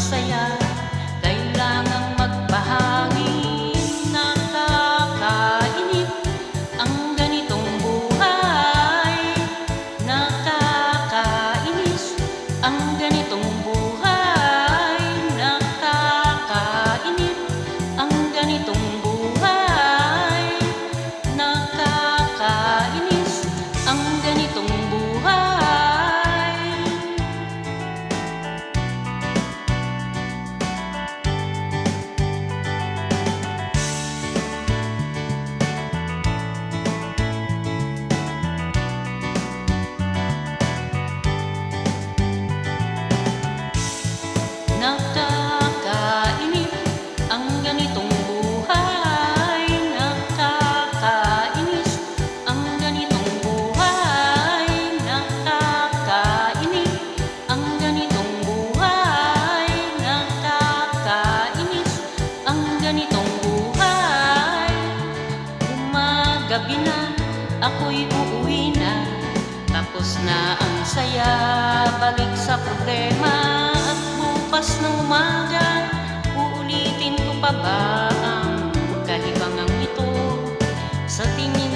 saya, kailangang magbahagi. Nakakainip ang ganitong buhay, nakakainis ang ganitong buhay, nakakainip ang ganitong buhay, nakakainis ang ganitong buhay. Nakakainip ang ganitong buhay, nakakainis ang ganitong buhay, nakakainip ang ganitong buhay, nakakainis ang ganitong buhay. Gumagabi na, ako'y uuwi na, tapos na ang saya, balik sa problema. At bukas ng umaga, uulitin ko pa ba ang kahibangang ito? Sa tingin